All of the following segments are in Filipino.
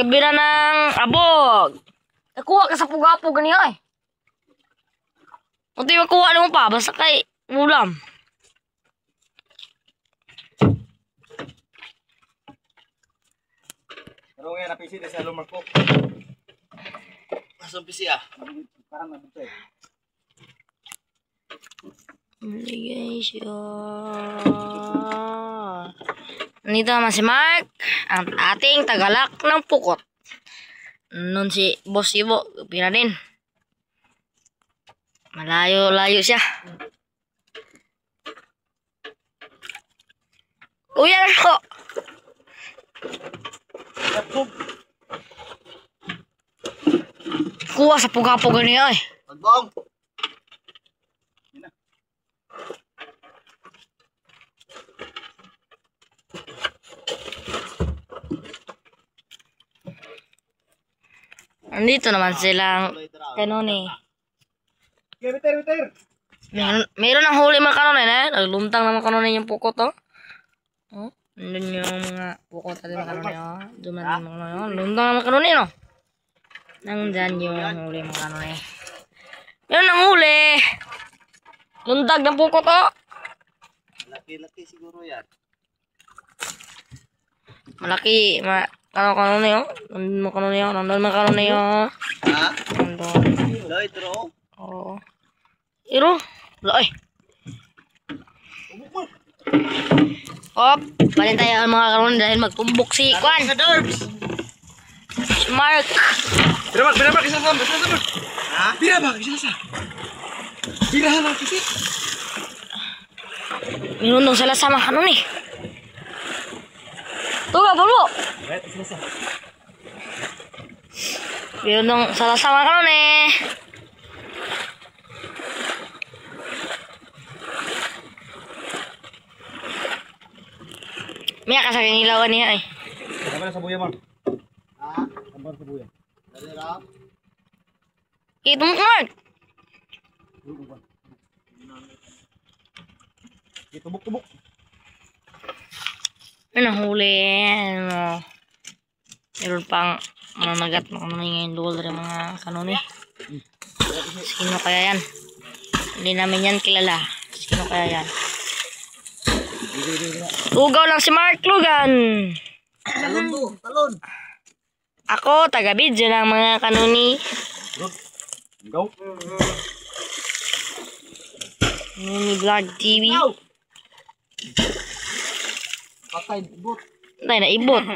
gabi na ng abog. Nakuha ka sa pugapog ganiya eh. Kung di makuha mo pa, basta kay ulam. Pero ngayon, napisi din sa lumar ko. Masang pisi ah. Parang nabito eh. Obligation. Nandito naman si Mark, ang ating tagalak ng pukot. Nun si Boss Ibo, pina din. Malayo-layo siya. Kuya ko! Kuha sa puga-puga niya eh. Pagbong! Nandito naman silang kanoni. Okay, bitir! Meron ang huli mga kanoni eh. Nagluntang naman kanoni yung pukot oh. Oh, nandun yung mga pukot at mga kanoni oh. Duman yung mga kanoni oh. Luntang naman kanoni no. Nandyan yung huli mga kanoni. Meron ang huli. Luntag ng pukot oh. Laki-laki siguro yan. Malaki. Kanoni oh. Nandun mga kanoni oh. Nandun mga kanoni oh. Ha? Nandun. Loy, tro. Oo. Iro. Loy. Hop. Balin tayo ang mga kanoni dahil magtumbok si Kwan. Si Mark. Bira, kisah sama. Ha? Bira, kisah sama. Bira, kisah. Minundong sila sama kanoni. Tuga, bulu. Minundong sila sama kanoni. Miyak ka sa kanilawan niya eh. Kapan sa buya, Mar? Ha? Kapan sa buya? Dali ra. Ito mo, Mark. Tubok. Ano huli? Ano? Meron pang managat na kanoni ngayon dool dari mga kanoni. Sino kaya yan? Hindi namin yan kilala. Sino kaya yan? Lugaw lang si Mark Lugan. Talon. Ako, taga-video ng mga kanoni. Go. Kanoni Vlog TV. Patay, ibot. Tay, naibot.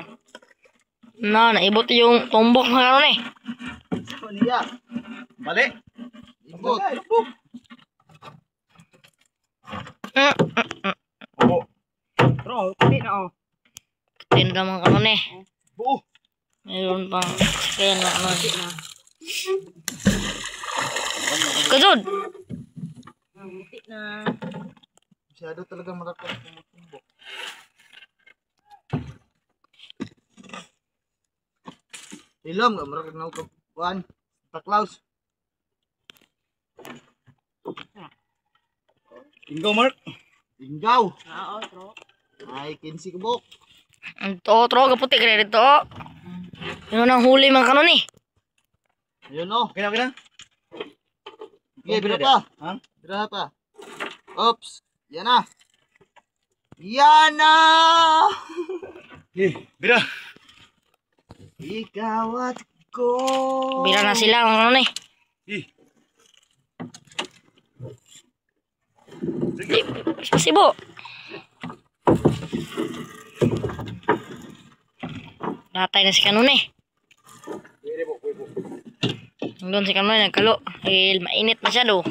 Naibot yung tumbok ng kanoni. Niya. Balik. Ibot. Oo. Bro, pati na oh. Tinda mga kanoni. Buo. Mayroon pang kaya na kanoni. Kajod! Buti na. Masyado talaga marapat ng tumbok. Ilom, marapat na kuan. Taklaus. Tinggaw, Mark. Tinggaw. Oo, tro. Ay, 15 kubok. Ito, tro, kaputi ka rin ito. Yun ang huli mga kanoni. Ayun o. Okay na. Okay, bira pa. Ha? Bira pa. Oops. Yan na. Yan na! Bira. Ikaw at ko. Bira na sila mga kanoni. Sibo. Natay na si kanoni. Doon si kanoni nagkalo. Dahil mainit masyado.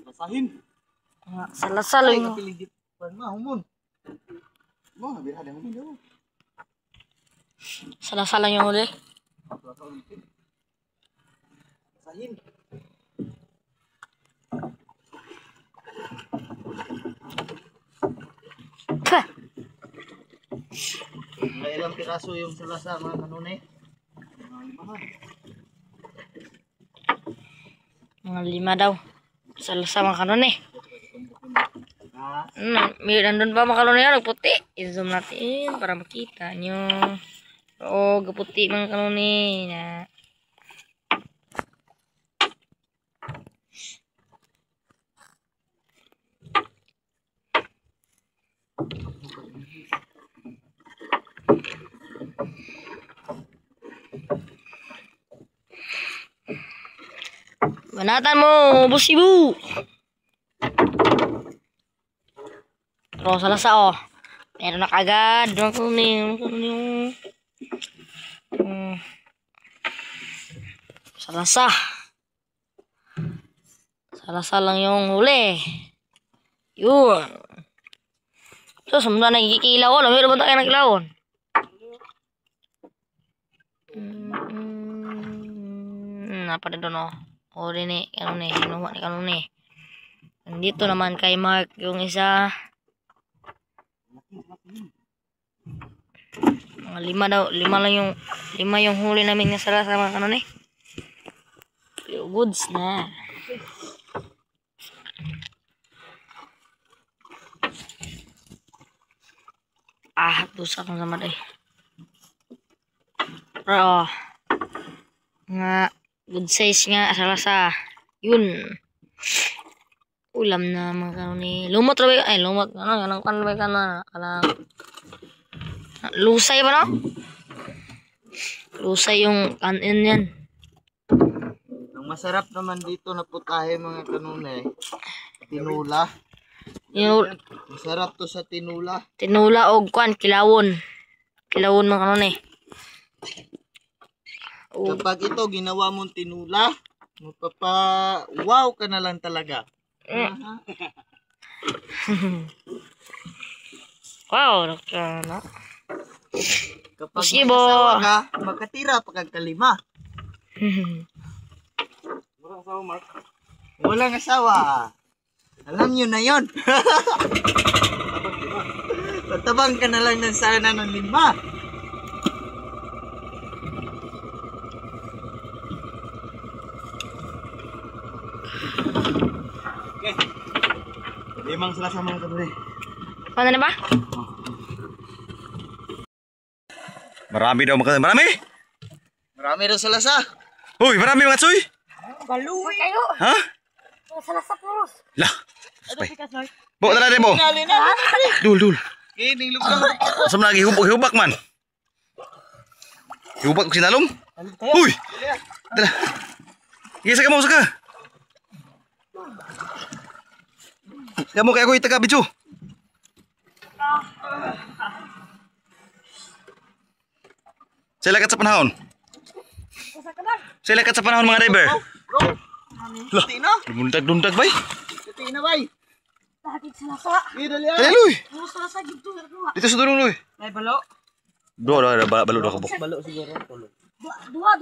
Basahin. Salasal Ay, yung... kapiligit. Humon. Mo, bira na humon daw. Salasal lang yung huli. Basahin. May ilang piraso yung salasa mga kanone? Mga 5 daw. Salasa mga kanoni. Ha? Nandun pa mga kanone yan, nagputi. I-zoom natin para makita nyo. Oo, gaputi mga kanone na. Banatan mo, busibu. Terus salah sa oh. Meron na kagad. Doon ko ni. Salasa. Salasa lang yung huli. Yun. So, semua nagkikilaw. Meron ba tayo nagkilawon? Apa na doon oh. Huli ni. Ano ni. Hinuha ni kano ni. Nandito naman kay Mark yung isa. Mga lima daw. Lima yung huli namin nga sala sa mga kano ni. Goods na. Dosa kong sama day. Pero, nga, good size nga, salasa. Yun. Ulam na mga kanon ni. Lumot rabi, ay lumot. Ano, yan ang kanbay ka na. Lusay ba no? Lusay yung kanin yan. Ang masarap naman dito na putahe mga kanone. Tinula. Masarap to sa tinula. Tinula o kwan, kilawon. Kilawon mga kanon eh. Kapag ito ginawa mong tinula, wow ka na lang talaga. Wow, no? Kapag Sige, may asawa ka, makatira pa kag kalima. Walang asawa. Alam nyo na yon. Tatabang ka na lang ng sana ng 5. Okay. 5 sila sa mga kabuli. Paano na ba? Marami daw mga marami. Marami daw sa lasa. Uy, marami mga tsoy. Baluwi kayo. Ha? Salasak mo. Lah. Spay. Bo tara din mo. Dul. Kining lugaw. Asa man lagi hubak man. Hubak ko sinalom. Uy. Tara. Isa ka mo saka. Kamu kaya ko itaga bicho. Saya lakat sa panahon. Saya lakat sa panahon mga driver. Lah, dundag bay. Kuti na bay. Bakit salasa? Dali. Luy. Ano salasa gitu na. Dito sa dulong luy. Ay balo. Dua balo dua kabuk. Balo siguro tulo. Dua.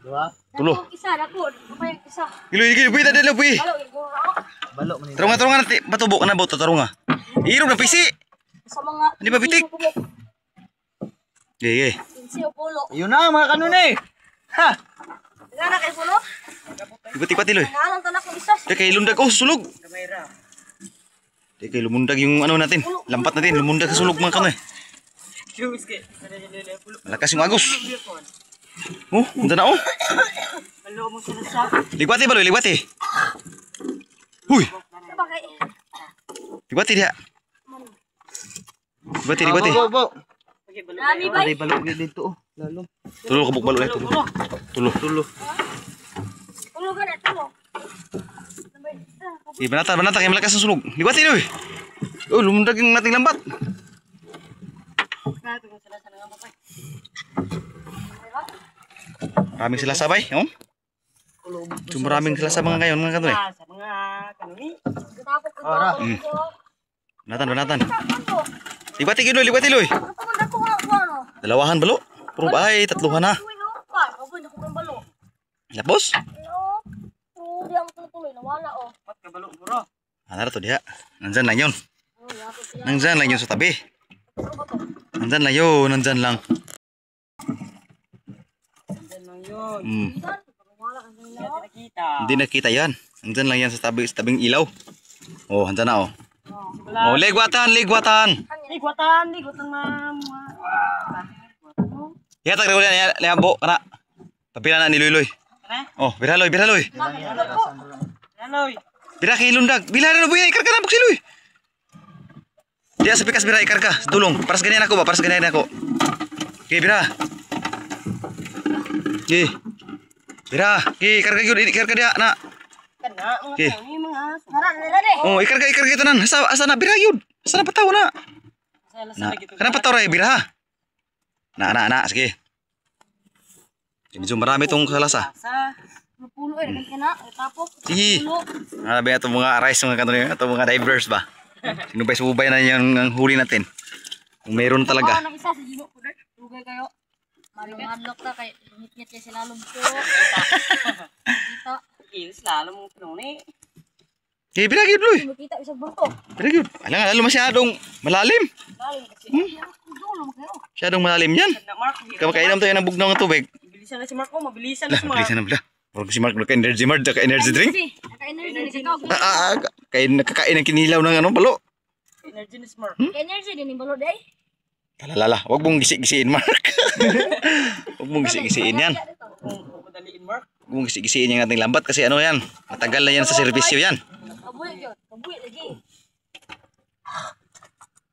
Dua. Tulo. Isa dako. Apa yang isa? Iluy puy tadi puy. Halo, ibu. Balo man. Tarunga nanti patubok ka na ba tarunga. Irog na pisi. Sa mga Hindi ba bitik? Gege. Siyo pulo. Ayun na mga kanone. Ha. Gana kay pulo? Ibatik pati loy. Nalang tanak ng isa. Dia kay lundag sulog. Dia kay lumundag yung ano natin. Lampat natin lumundag sa sulog mga kanoy. Malakas yung agos. Oh, punta na oh. Balo mo sila sa. Ligbati ba loy, ligbati. Huy. Bakay. Ligbati dia. Ligbati. Bo. Nami bay. Ay balo dito oh. Lalo. Tulo kabuk balo tulo. Tulo. Pulo gana tulo. Banata kay malakas ang sulog. Ligbati loy. Oh, lumundag yung nating lambat. Maraming sila sabay, oh. Maraming sila sa mga ngayon mga kanoy. Sa mga kanuni. Gatapok ko. Ora. Banatan. Ligbati loy. Tumanda ko nga ano. Dalawahan balo. Puro ay tatluhan na. Ako na ko balo. Lapos? Oh, di ako tuloy nawala oh. Pat ka balo bro. Ano to diha? Nandyan lang yun. Nandyan lang yun sa tabi. Nandyan lang yun. Nandyan lang. Hindi nakita yan. Nandyan lang yan sa tabing ilaw. Oh, nandyan na oh. Oh, ligwatan, ligwatan. Ligwatan ma'am. Ya tak uli ya liambo kana. Papila na ni Luy. Oh, bira Luy, bira Luy. Bira kay lundag. Bila na buya ikar kana buksi Luy. Dia sa pikas bira ikar ka. Tulong. Paras ganyan ako ba? Paras ganyan ako. Okay, bira. Okay. Bira, okay, ikar ka gyud, ikar ka dia na. Okay. Oh, ikar ka tanan. Asa na bira gyud. Asa na pataw na. Kana pataw ra bira ha. Na, sige. Medyo marami itong kalasa. Pulo eh, kena tapok. Sige. Arabi itong mga rice, mga kanto niyo, itong mga divers ba? Sinubay-subay na yung ang huli natin. Kung meron talaga. Nang isa sa Gino ko dai. Dugay kayo. Mari madlock ta kay ngit-ngit kay sila lumpo. Kita. Ilis lalo mong pinuni. Okay, binagid Luy. Kita isang bulto. Binagid. Alang lalo masyadong malalim. Galing kasi. Dulo mo kayo. Masyadong malalim yan. Na Mark, Kapag kainom tayo ng bugnaw ng tubig. bilisan na si Mark ko, mabilisan na Lah, si Mark. bilisan na pala. Huwag si Mark naka-energy mart, naka-energy drink. Naka-energy ikaw. Kaya nakakain ng kinilaw ng ano, balo. Energy ni si Mark. Energy din yung balod eh. Talalala, huwag mong gisi-gisiin, Mark. Huwag mong gisi-gisiin yan. Kung madaliin Mark. Huwag mong gisi-gisiin yung ating lambat kasi ano yan. Matagal na yan sa serbisyo yan. Kabuy yun. Kabuy lagi.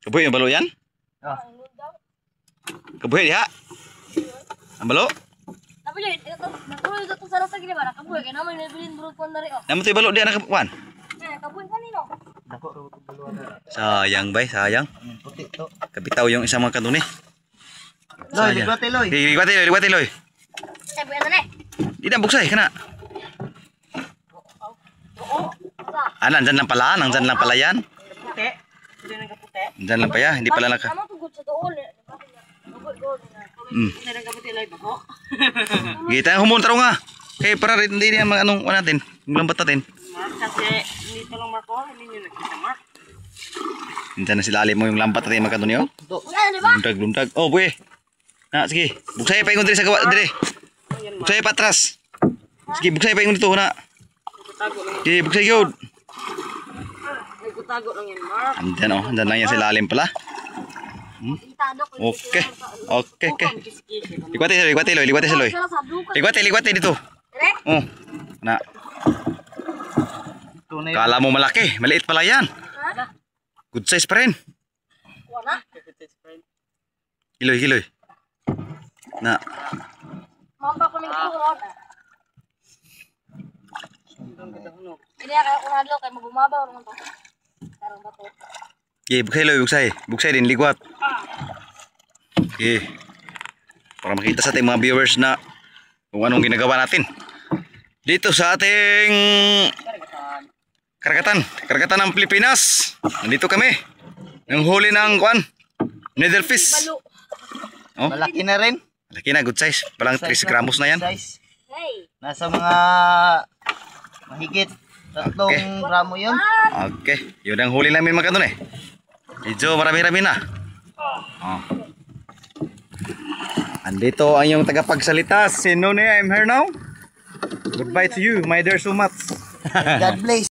Kabuhi yung balo yan? Kabuhi diha? Ang balo? Tapi yun, ito, natuloy ito sa rasa gini ba? Kabuy, kaya naman nabilin burot ko na rin. Naman ito yung balo diha nakapuan? Kabuy kanino? Sayang bay, sayang. Puti to. Kabitaw yung isang mga kanto ni. Loy, ligote Loy. Liwati Loy. Kabuy ano na eh? Di na buksay, kana. Nandyan lang pala yan. Puti. Hindi na kaputi. Nandyan lang pa ya, hindi pala naka. Ano tugod sa doon? Kabuy. Hindi na kaputi live ako. Kita humunta nga. Kaya para rin hindi niya mga anong natin, yung lambat natin. Mark, kasi dito lang Mark ko, hindi nyo nakita Mark. Nandyan na sila mo yung lambat natin mga kanto niyo. Yan, di ba? Lundag. Oh, buwe. Na, sige. Buksay pa ingon diri sa gawa dire. Buksay pa atras. Sige, buksay pa ingon dito na. Nagkutago lang yan. Sige, buksay gyud. Nagkutago lang yan Mark. Andyan lang yan sa ilalim pala. Itado ko. Okay. Likwati Loy. Likwati dito. Direk? Oh. Na, Tunay. kala mo malaki, maliit pala yan. Ha? Good size pa rin. Wala. Kiloy. Na, Mampa ko ng kurot. Hindi kaya kurado kay magumabaw naman to. Karang bato. okay, buksay Loy, buksay din, ligwat. Okay. Para makita sa ating mga viewers na kung anong ginagawa natin. Dito sa ating karagatan ng Pilipinas. Nandito kami. Yung huli ng needlefish. Balo. Oh, Malaki na rin. laki na, good size. Palang 3 gramos na yan. Size. Hey. Nasa mga mahigit 3 gramo yun. Okay, yun ang huli namin mga kanton eh. Medyo marami-rami na. Oh. Andito ang yung tagapagsalita. Si Noni, I'm here now. Goodbye to you, my dear sumat. God bless.